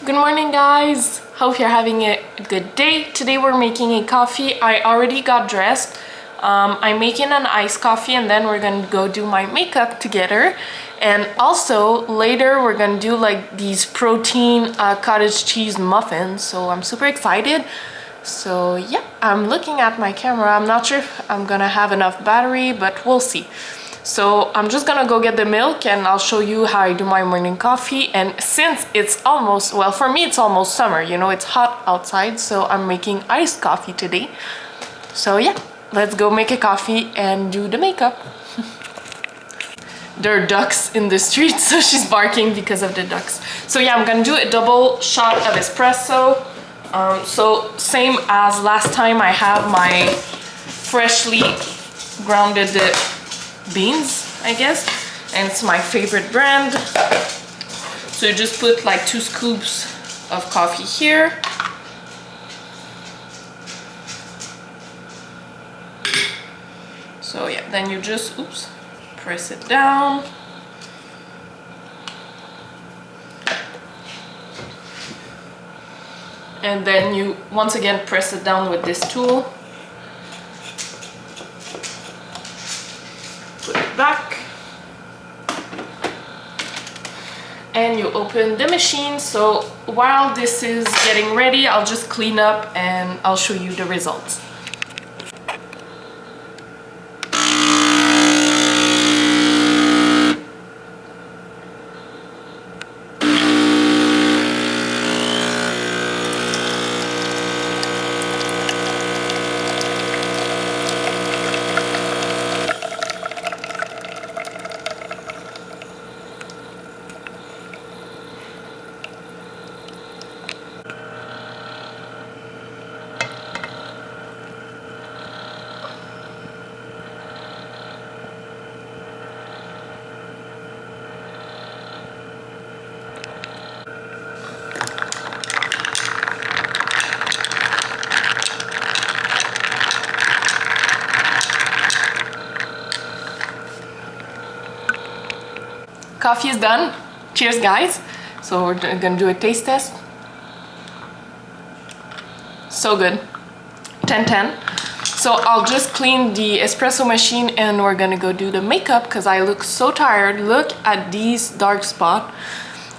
Good morning, guys. Hope you're having a good day. Today we're making a coffee. I already got dressed. I'm making an iced coffee and then we're gonna go do my makeup together. And also later we're gonna do like these protein cottage cheese muffins. So I'm super excited. So yeah, I'm looking at my camera. I'm not sure if I'm gonna have enough battery, but we'll see. So I'm just gonna go get the milk and I'll show you how I do my morning coffee. And since it's almost, well, for me it's almost summer, you know, it's hot outside, so I'm making iced coffee today. So yeah, let's go make a coffee and do the makeup. There are ducks in the street, so she's barking because of the ducks. So yeah, I'm gonna do a double shot of espresso. So same as last time, I have my freshly grounded beans, I guess, and it's my favorite brand. So you just put like 2 scoops of coffee here. So yeah, then you just press it down. And then you once again press it down with this tool. Put it back. And you open the machine. So while this is getting ready, I'll just clean up and I'll show you the results. Coffee is done. Cheers, guys. So we're gonna do a taste test. So good. 10/10. So I'll just clean the espresso machine and we're gonna go do the makeup because I look so tired. Look at these dark spots.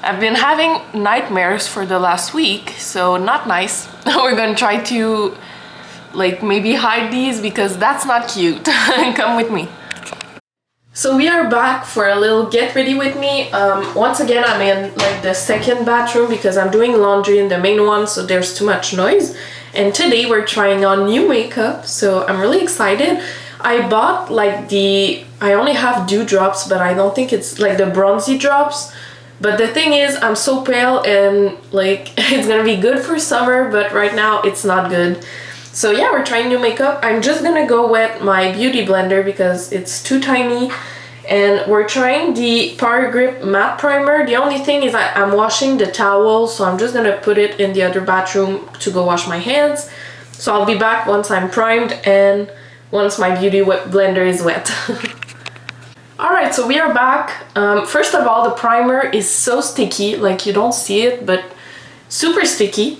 I've been having nightmares for the last week, so not nice. We're gonna try to like maybe hide these because that's not cute. Come with me. So we are back for a little get ready with me. Once again, I'm in like the second bathroom because I'm doing laundry in the main one, so there's too much noise. And today we're trying on new makeup, so I'm really excited. I bought like I only have dew drops, but I don't think it's like the bronzy drops. But the thing is, I'm so pale and like it's gonna be good for summer, but right now it's not good. So yeah, we're trying new makeup. I'm just gonna go wet my beauty blender because it's too tiny. And we're trying the Power Grip Matte Primer. The only thing is I'm washing the towel, so I'm just gonna put it in the other bathroom to go wash my hands. So I'll be back once I'm primed and once my beauty blender is wet. Alright, so we are back. First of all, the primer is so sticky, like you don't see it, but super sticky.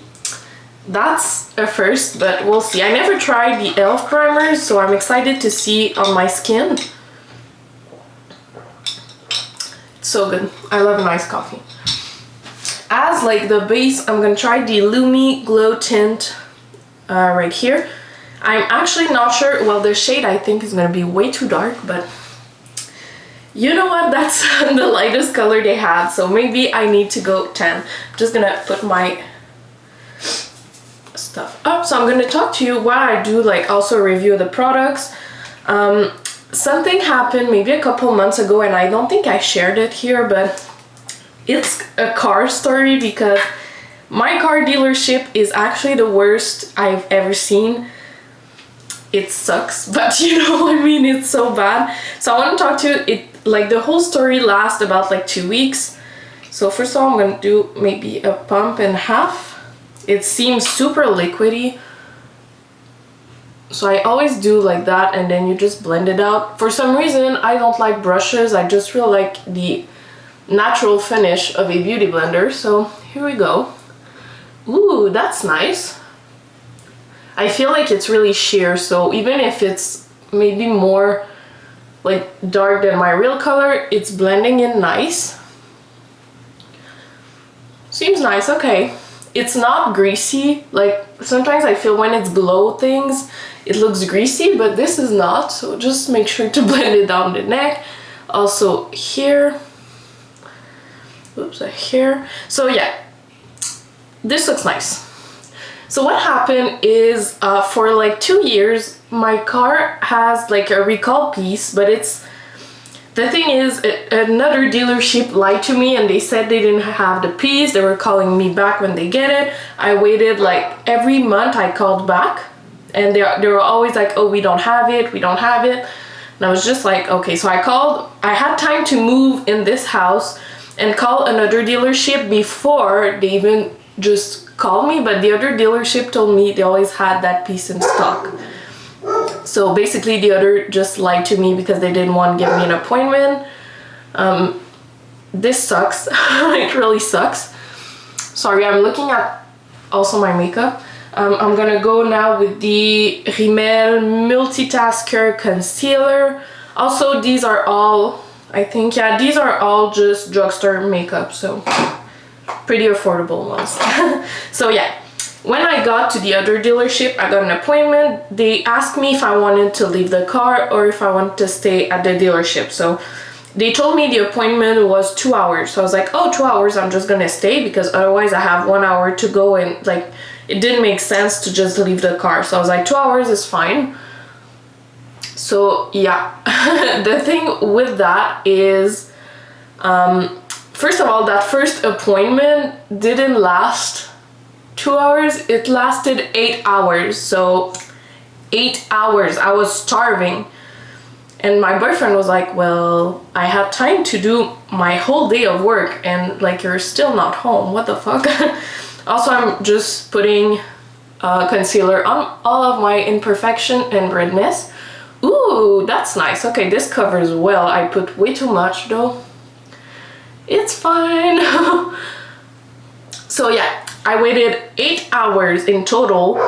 That's a first, but we'll see. I never tried the e.l.f. primers, so I'm excited to see on my skin. It's so good. I love an iced coffee. As like the base, I'm gonna try the Lumi Glow Tint right here. I'm actually not sure, well, the shade I think is gonna be way too dark, but you know what, that's the lightest color they had, so maybe I need to go 10. I'm just gonna put my stuff up. So I'm going to talk to you while I do like also a review of the products. Something happened maybe a couple months ago and I don't think I shared it here, but it's a car story because my car dealership is actually the worst I've ever seen. It sucks, but you know what I mean, it's so bad. So I want to talk to you, like the whole story lasts about like 2 weeks. So first of all, I'm going to do maybe a pump and a half. It seems super liquidy, so I always do like that and then you just blend it out. For some reason I don't like brushes, I just really like the natural finish of a beauty blender. So here we go. Ooh, that's nice. I feel like it's really sheer, so even if it's maybe more like dark than my real color, it's blending in nice. Seems nice, okay. It's not greasy. Like sometimes I feel when it's below things, it looks greasy, but this is not, so just make sure to blend it down the neck. Also here. Oops, here. So yeah, this looks nice. So what happened is for like 2 years, my car has like a recall piece, but the thing is, another dealership lied to me and they said they didn't have the piece. They were calling me back when they get it. I waited like every month I called back and they were always like, oh, we don't have it, we don't have it. And I was just like, okay, so I called. I had time to move in this house and call another dealership before they even just called me, but the other dealership told me they always had that piece in stock. So basically the other just lied to me because they didn't want to give me an appointment. This sucks. It really sucks. Sorry, I'm looking at also my makeup. I'm gonna go now with the Rimmel Multitasker Concealer. Also, these are all, I think, yeah, these are all just drugstore makeup, so pretty affordable ones. So yeah, when I got to the other dealership, I got an appointment. They asked me if I wanted to leave the car or if I wanted to stay at the dealership. So they told me the appointment was 2 hours. So I was like, oh, 2 hours, I'm just gonna stay because otherwise I have 1 hour to go, and like it didn't make sense to just leave the car. So I was like, 2 hours is fine. So yeah, the thing with that is, first of all, that first appointment didn't last 2 hours, it lasted 8 hours. So 8 hours, I was starving. And my boyfriend was like, well, I had time to do my whole day of work and like you're still not home, what the fuck? Also, I'm just putting concealer on all of my imperfection and redness. Ooh, that's nice. Okay, this covers well. I put way too much though. It's fine. So yeah, I waited 8 hours in total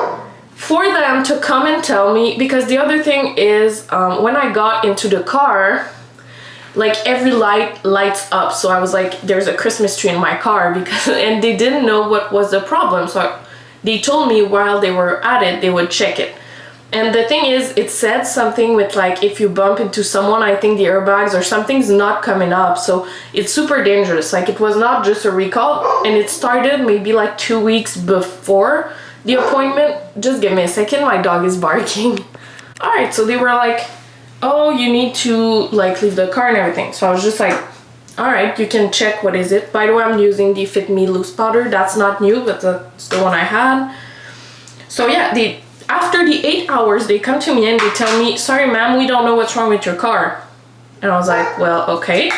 for them to come and tell me, because the other thing is when I got into the car, like every light lights up. So I was like, there's a Christmas tree in my car, because and they didn't know what was the problem. So they told me while they were at it, they would check it. And the thing is, it said something with like, if you bump into someone, I think the airbags or something's not coming up. So it's super dangerous. Like it was not just a recall, and it started maybe like 2 weeks before the appointment. Just give me a second, my dog is barking. All right, so they were like, oh, you need to like leave the car and everything. So I was just like, all right, you can check what is it. By the way, I'm using the Fit Me Loose Powder. That's not new, but that's the one I had. So yeah, after the 8 hours, they come to me and they tell me, sorry ma'am, we don't know what's wrong with your car. And I was like, well, okay.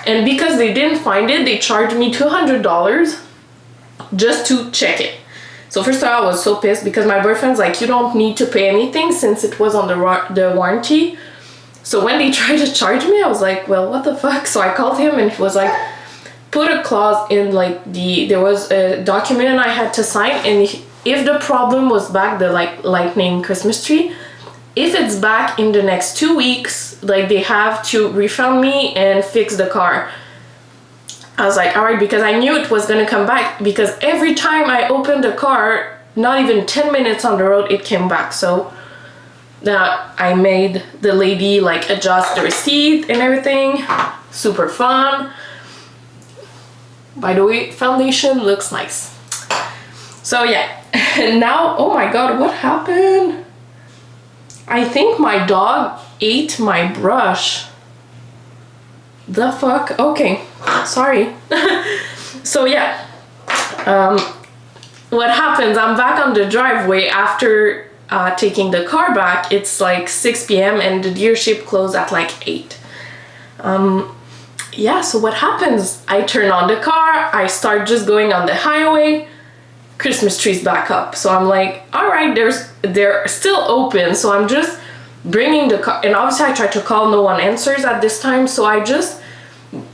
And because they didn't find it, they charged me $200 just to check it. So first of all, I was so pissed because my boyfriend's like, you don't need to pay anything since it was on the warranty. So when they tried to charge me, I was like, well, what the fuck? So I called him and he was like, put a clause in like there was a document I had to sign, and if the problem was back, the like lightning Christmas tree, if it's back in the next 2 weeks, like they have to refund me and fix the car. I was like, all right, because I knew it was gonna come back, because every time I opened the car, not even 10 minutes on the road, it came back. So now I made the lady like adjust the receipt and everything. Super fun. By the way, foundation looks nice. So yeah, and now, oh my god, what happened? I think my dog ate my brush. The fuck? Okay, sorry. So yeah, what happens, I'm back on the driveway after taking the car back. It's like 6 p.m. and the dealership closed at like 8. Yeah, so what happens? I turn on the car, I start just going on the highway, Christmas trees back up. So I'm like, all right, they're still open. So I'm just bringing the car, and obviously I tried to call, no one answers at this time. So I just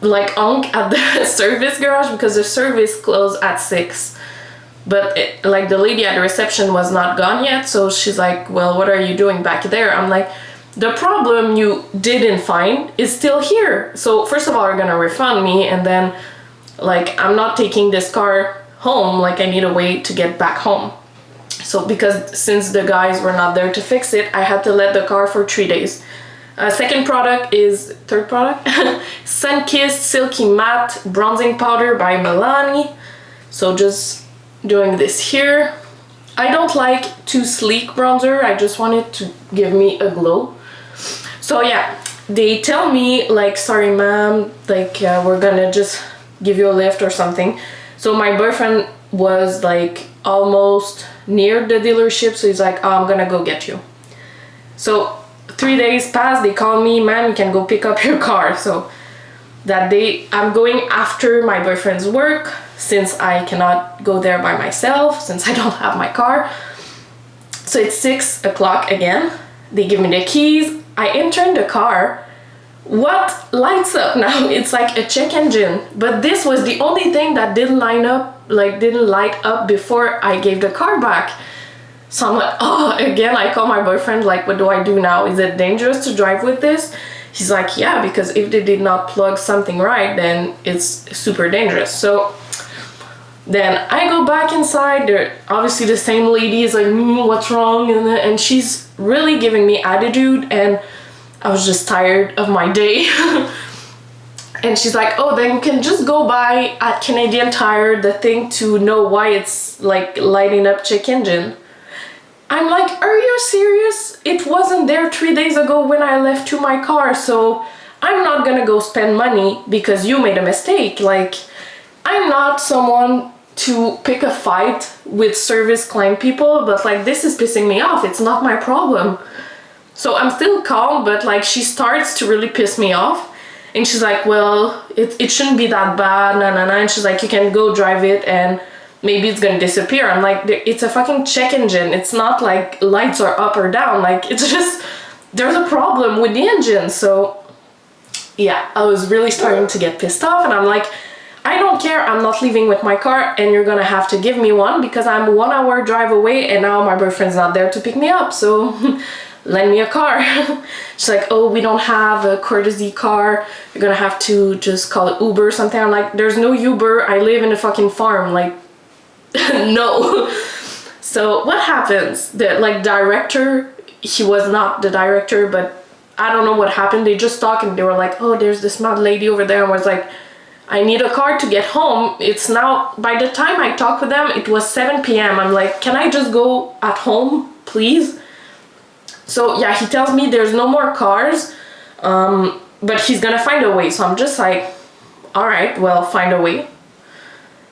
like honk at the service garage because the service closed at 6. but like the lady at the reception was not gone yet, so she's like, well, what are you doing back there? I'm like, the problem you didn't find is still here. So first of all, you're gonna refund me, and then like I'm not taking this car home, like I need a way to get back home. So because since the guys were not there to fix it, I had to let the car for 3 days. Third product, Sun-Kissed Silky Matte Bronzing Powder by Milani. So just doing this here. I don't like too sleek bronzer, I just want it to give me a glow. So yeah, they tell me like, sorry ma'am, like we're gonna just give you a lift or something. So my boyfriend was like almost near the dealership, so he's like, oh, I'm gonna go get you. So 3 days passed, they call me, ma'am, you can go pick up your car. So that day I'm going after my boyfriend's work, since I cannot go there by myself, since I don't have my car. So it's 6 o'clock again, they give me the keys, I enter in the car. What lights up now? It's like a check engine, but this was the only thing that didn't light up before I gave the car back. So I'm like, oh, again, I call my boyfriend, like, what do I do now? Is it dangerous to drive with this? He's like, yeah, because if they did not plug something right, then it's super dangerous. So then I go back inside. They're obviously the same lady is like, what's wrong? And she's really giving me attitude, and I was just tired of my day. And she's like, oh, then you can just go by at Canadian Tire, the thing to know why it's like lighting up check engine. I'm like, are you serious? It wasn't there 3 days ago when I left to my car, so I'm not gonna go spend money because you made a mistake. Like, I'm not someone to pick a fight with service claim people, but like, this is pissing me off. It's not my problem. So I'm still calm, but like, she starts to really piss me off. And she's like, well, it shouldn't be that bad, and she's like, you can go drive it and maybe it's gonna disappear. I'm like, it's a fucking check engine. It's not like lights are up or down. Like, it's just, there's a problem with the engine. So yeah, I was really starting to get pissed off, and I'm like, I don't care, I'm not leaving with my car, and you're gonna have to give me one because I'm 1 hour drive away and now my boyfriend's not there to pick me up, so lend me a car. She's like, oh, we don't have a courtesy car, you're gonna have to just call it Uber or something. I'm like, there's no Uber, I live in a fucking farm, like, no. So what happens? The like director, he was not the director, but I don't know what happened. They just talked and they were like, oh, there's this mad lady over there, and was like, I need a car to get home. It's now, by the time I talked with them, it was 7 p.m. I'm like, can I just go at home, please? So yeah, he tells me there's no more cars, but he's gonna find a way. So I'm just like, all right, well, find a way.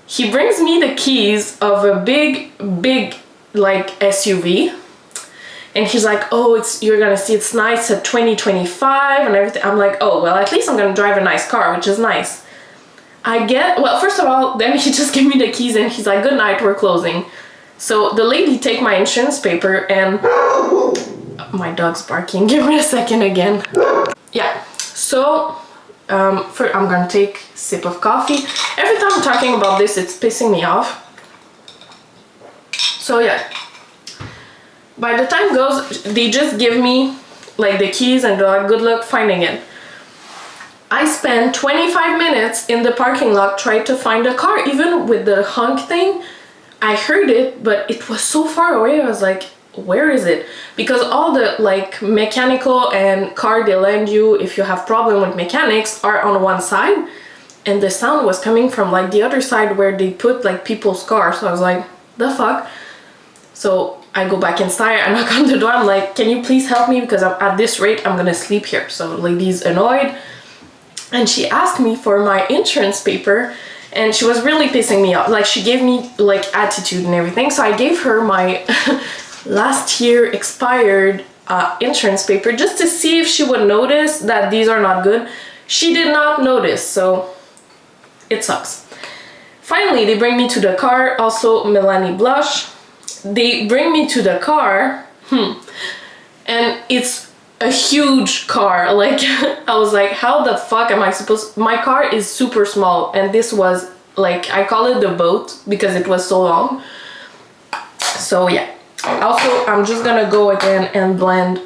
He brings me the keys of a big like SUV, and he's like, oh, you're gonna see it's nice, a 2025 and everything. I'm like, oh, well, at least I'm gonna drive a nice car, which is nice. Well, first of all, then he just gave me the keys and he's like, good night, we're closing. So the lady take my insurance paper, and my dog's barking, give me a second again. Yeah, so first I'm gonna take a sip of coffee. Every time I'm talking about this, it's pissing me off. So yeah, by the time goes, they just give me like the keys and they're like, good luck finding it. I spent 25 minutes in the parking lot trying to find a car. Even with the honk thing, I heard it, but it was so far away. I was like, where is it? Because all the like mechanical and car they lend you if you have problem with mechanics are on one side, and the sound was coming from like the other side where they put like people's cars. So I was like, the fuck? So I go back inside, I knock on the door, I'm like, can you please help me, because at this rate I'm gonna sleep here. So the lady's annoyed, and she asked me for my insurance paper, and she was really pissing me off. Like, she gave me like attitude and everything. So I gave her my last year expired insurance paper just to see if she would notice that these are not good. She did not notice, so it sucks. Finally, they bring me to the car, also Milani blush. They bring me to the car, and it's a huge car. Like, I was like, how the fuck am I supposed, my car is super small, and this was like, I call it the boat because it was so long. So yeah. Also, I'm just gonna go again and blend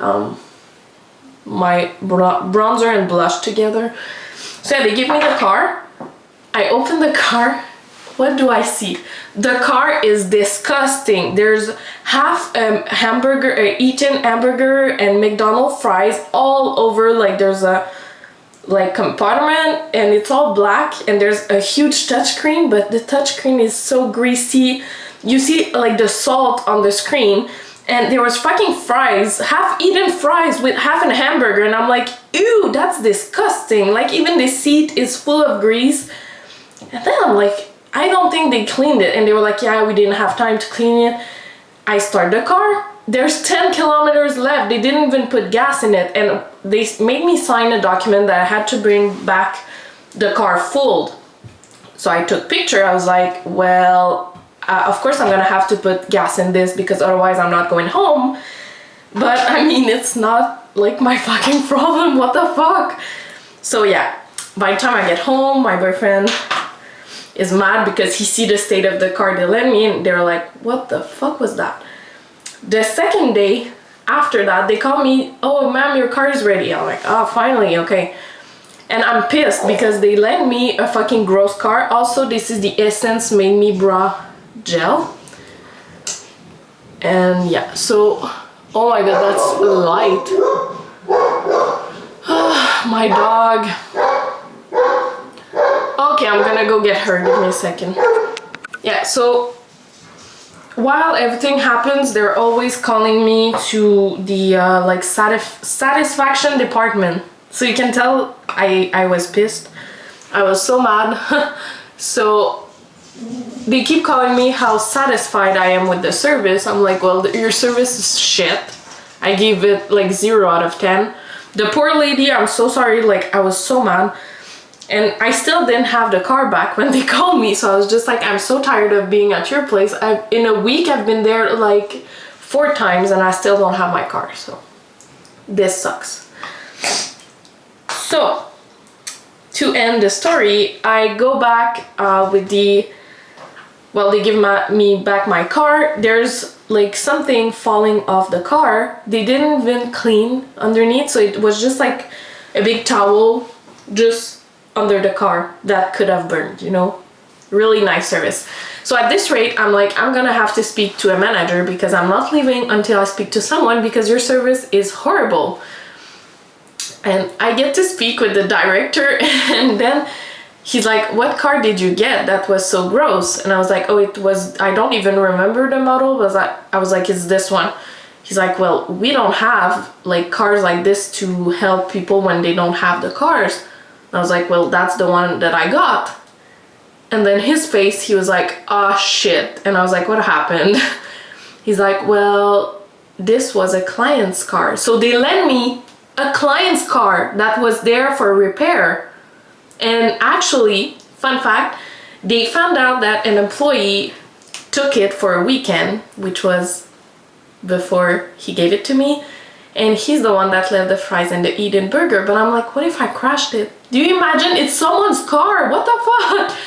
my bronzer and blush together. So yeah, they give me the car. I open the car. What do I see? The car is disgusting. There's half hamburger, eaten hamburger and McDonald's fries all over. Like there's a compartment and it's all black, and there's a huge touchscreen, but the touchscreen is so greasy. You see like the salt on the screen, and there was fucking fries, half-eaten fries with half a hamburger, and I'm like, ew, that's disgusting. Like even the seat is full of grease. And then I'm like, I don't think they cleaned it. And they were like, yeah, we didn't have time to clean it. I start the car. There's 10 kilometers left. They didn't even put gas in it. And they made me sign a document that I had to bring back the car full. So I took a picture. I was like, well, of course I'm gonna have to put gas in this because otherwise I'm not going home. But I mean, it's not like my fucking problem. What the fuck? So yeah, by the time I get home, my boyfriend is mad because he see the state of the car they lent me, and they're like, what the fuck was that? The second day after that, they call me, oh ma'am, your car is ready. I'm like, oh, finally, okay. And I'm pissed because they lent me a fucking gross car. Also, this is the Essence Made Me Bra Gel. And yeah, so, oh my god, that's light. My dog. Okay, I'm gonna go get her. Give me a second. Yeah, so while everything happens, they're always calling me to the like satisfaction department. So you can tell I was pissed. I was so mad. So they keep calling me how satisfied I am with the service. I'm like, well, your service is shit. I gave it like 0 out of 10. The poor lady, I'm so sorry, like I was so mad. And I still didn't have the car back when they called me, so I was just like, I'm so tired of being at your place. In a week, I've been there like 4 times and I still don't have my car, so this sucks. So, to end the story, I go back with the, well, they give me back my car. There's like something falling off the car. They didn't even clean underneath, so it was just like a big towel just under the car that could have burned, you know. Really nice service. So at this rate, I'm like, I'm gonna have to speak to a manager because I'm not leaving until I speak to someone because your service is horrible. And I get to speak with the director, and then he's like, what car did you get that was so gross? And I was like, oh, it was, I don't even remember the model. I was like, it's this one. He's like, well, we don't have like cars like this to help people when they don't have the cars. I was like, well, that's the one that I got. And then his face, he was like, oh shit. And I was like, what happened? He's like, well, this was a client's car. So they lent me a client's car that was there for repair. And actually, fun fact, they found out that an employee took it for a weekend, which was before he gave it to me. And he's the one that left the fries and the eaten burger. But I'm like, what if I crashed it? Do you imagine? It's someone's car. What the fuck?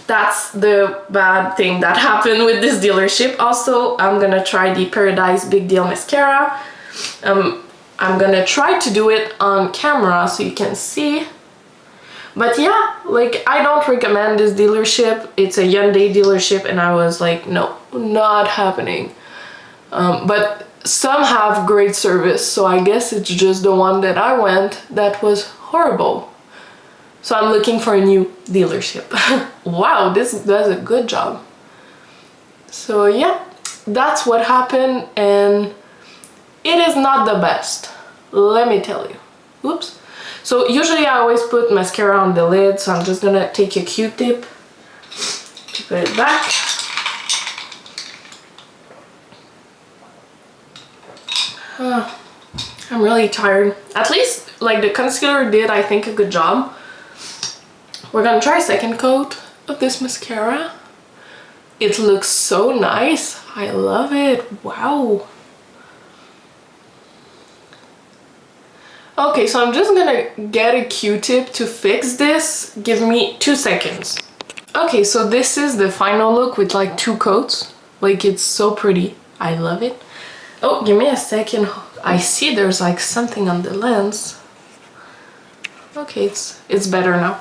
That's the bad thing that happened with this dealership. Also, I'm gonna try the Paradise Big Deal Mascara. I'm gonna try to do it on camera so you can see. But yeah, like, I don't recommend this dealership. It's a Hyundai dealership, and I was like, no, not happening. But some have great service, so I guess it's just the one that I went that was horrible. So I'm looking for a new dealership. Wow, this does a good job. So yeah, that's what happened, and it is not the best, let me tell you. Oops. So usually I always put mascara on the lid, so I'm just gonna take a Q-tip to put it back. I'm really tired. At least, like, the concealer did, I think, a good job. We're gonna try a second coat of this mascara. It looks so nice. I love it. Wow. Okay, so I'm just gonna get a Q-tip to fix this. Give me 2 seconds. Okay, so this is the final look with like 2 coats. Like, it's so pretty. I love it. Oh, give me a second. I see there's like something on the lens. Okay, it's better now.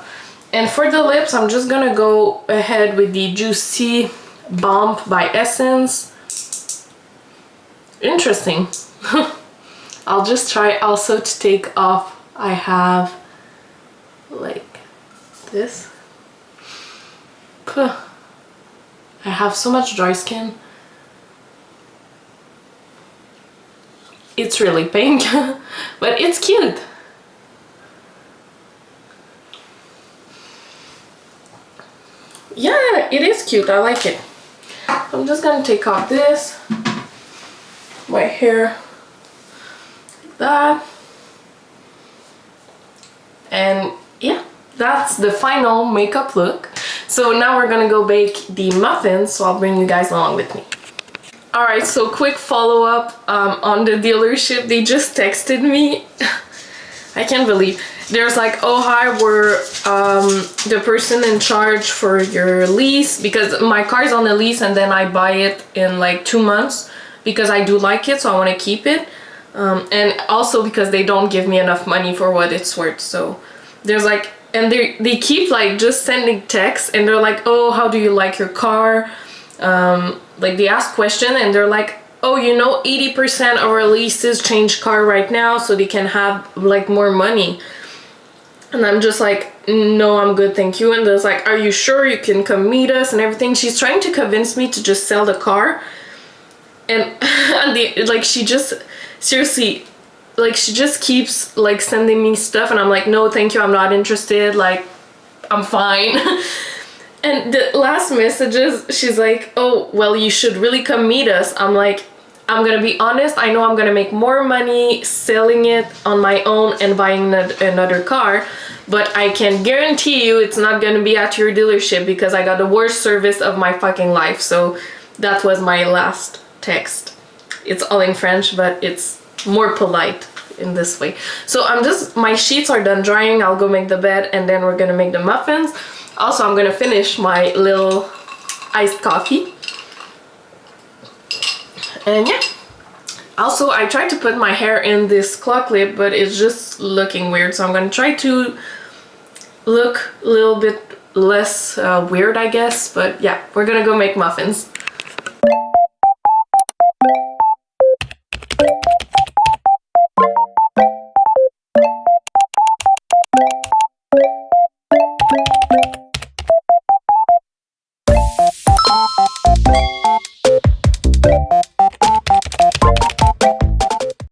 And for the lips, I'm just gonna go ahead with the Juicy Balm by Essence. Interesting. I'll just try also to take off. I have like this. I have so much dry skin. It's really pink, but it's cute. Yeah, it is cute. I like it. I'm just gonna take off this, my hair, like that. And yeah, that's the final makeup look. So now we're gonna go bake the muffins, so I'll bring you guys along with me. Alright, so quick follow-up on the dealership. They just texted me. I can't believe. There's like, oh hi, we're the person in charge for your lease, because my car's on a lease and then I buy it in like 2 months because I do like it, so I want to keep it. And also because they don't give me enough money for what it's worth. So there's like, and they keep like just sending texts and they're like, oh, how do you like your car? Like they ask question and they're like, oh, you know, 80% of our leases change car right now so they can have like more money. And I'm just like, no, I'm good, thank you. And there's like, are you sure you can come meet us and everything? She's trying to convince me to just sell the car. And like she just, seriously, like she just keeps like sending me stuff and I'm like, no, thank you, I'm not interested, like, I'm fine. And the last messages, she's like, oh, well, you should really come meet us. I'm like, I'm gonna be honest, I know I'm gonna make more money selling it on my own and buying another car, but I can guarantee you it's not gonna be at your dealership because I got the worst service of my fucking life. So that was my last text. It's all in French, but it's more polite in this way. So my sheets are done drying. I'll go make the bed and then we're gonna make the muffins. Also, I'm gonna finish my little iced coffee. And yeah, also I tried to put my hair in this claw clip, but it's just looking weird. So I'm gonna try to look a little bit less weird, I guess. But yeah, we're gonna go make muffins.